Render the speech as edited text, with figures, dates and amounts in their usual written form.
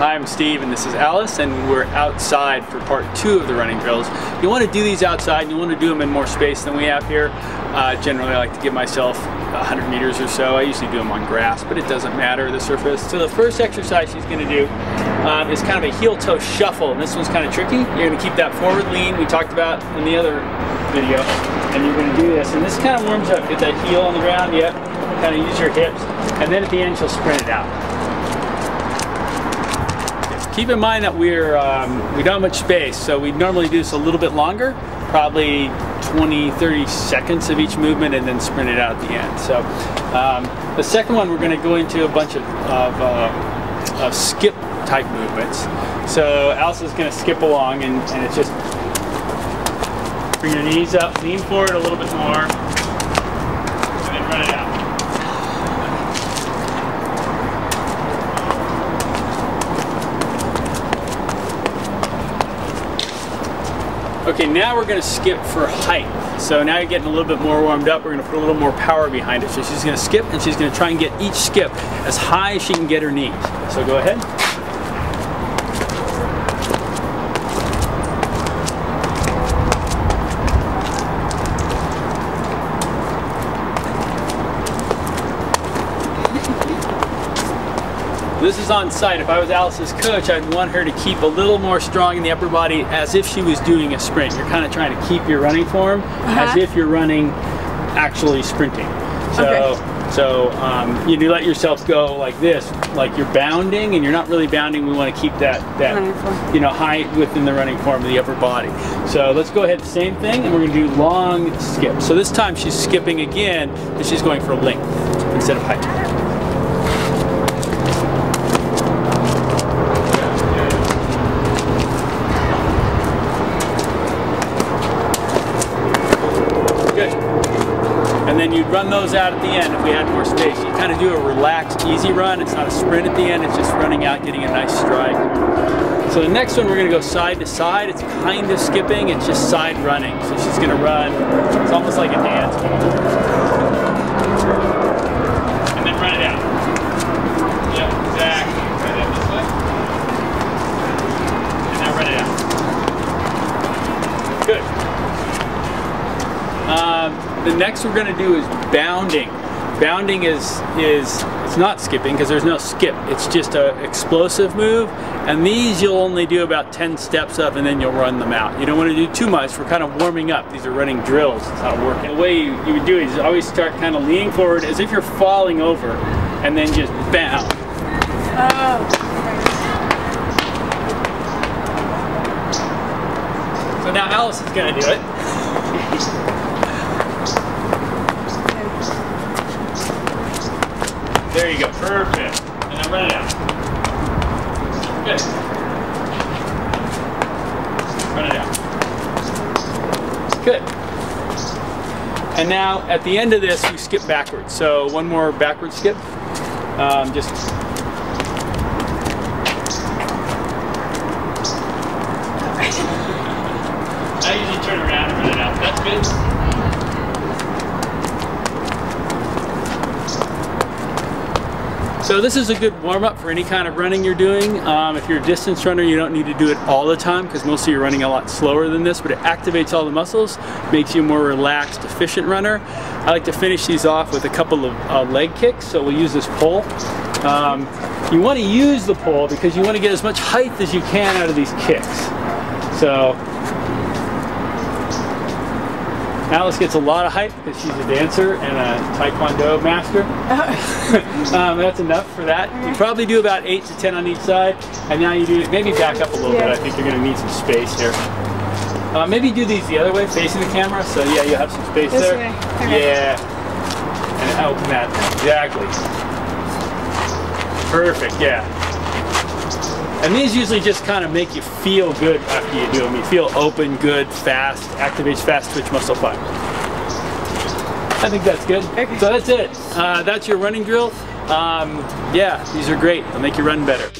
Hi, I'm Steve and this is Alice, and we're outside for part 2 of the running drills. You want to do these outside and you want to do them in more space than we have here. Generally I like to give myself 100 meters or so. I usually do them on grass, but it doesn't matter, the surface. So the first exercise she's going to do is kind of a heel-toe shuffle, and this one's kind of tricky. You're going to keep that forward lean we talked about in the other video, and you're going to do this, and this kind of warms up. Get that heel on the ground, yep, kind of use your hips, and then at the end she'll sprint it out. Keep in mind that we don't have much space, so we normally do this a little bit longer, probably 20-30 seconds of each movement, and then sprint it out at the end. So the second one, we're going to go into a bunch of skip type movements. So Alice is going to skip along, and it's just bring your knees up, lean forward a little bit more, and then run it out. Okay, now we're going to skip for height. So now you're getting a little bit more warmed up. We're going to put a little more power behind it. So she's going to skip, and she's going to try and get each skip as high as she can get her knees. So go ahead. This is on site. If I was Alice's coach, I'd want her to keep a little more strong in the upper body as if she was doing a sprint. You're kind of trying to keep your running form as if you're running, actually sprinting. So, you do let yourself go like this, like you're bounding, and you're not really bounding. We want to keep that height within the running form of the upper body. So let's go ahead, same thing, and we're going to do long skips. So this time she's skipping again, and she's going for length instead of height. And then you'd run those out at the end if we had more space. You kind of do a relaxed, easy run. It's not a sprint at the end, it's just running out, getting a nice stride. So the next one, we're going to go side to side. It's kind of skipping, it's just side running. So she's going to run, it's almost like a dance. And then run it out. Yep, exactly. Run it this way. And now run it out. Good. The next we're going to do is bounding. Bounding is it's not skipping because there's no skip. It's just an explosive move, and these you'll only do about 10 steps of, and then you'll run them out. You don't want to do too much. We're kind of warming up. These are running drills. It's not working. The way you would do it is always start kind of leaning forward as if you're falling over, and then just bound. So now Alice is going to do it. There you go, perfect. And now run it out. Good. Run it out. Good. And now at the end of this, we skip backwards. So one more backward skip. Just I usually turn around and run it out. That's good. So this is a good warm-up for any kind of running you're doing. If you're a distance runner, you don't need to do it all the time because most of you are running a lot slower than this, but it activates all the muscles, makes you a more relaxed, efficient runner. I like to finish these off with a couple of leg kicks, so we'll use this pole. You want to use the pole because you want to get as much height as you can out of these kicks. So Alice gets a lot of height because she's a dancer and a Taekwondo master. That's enough for that. You probably do about 8 to 10 on each side, and now you do maybe back up a little bit. I think you're going to need some space here. Maybe do these the other way, facing the camera. So yeah, you have some space this there. Way. Okay. Yeah, and open that. Exactly. Perfect. Yeah. And these usually just kind of make you feel good after you do them. You feel open, good, fast, activates fast twitch muscle fiber. I think that's good. Okay. So that's it. That's your running drill. Yeah, these are great. They'll make you run better.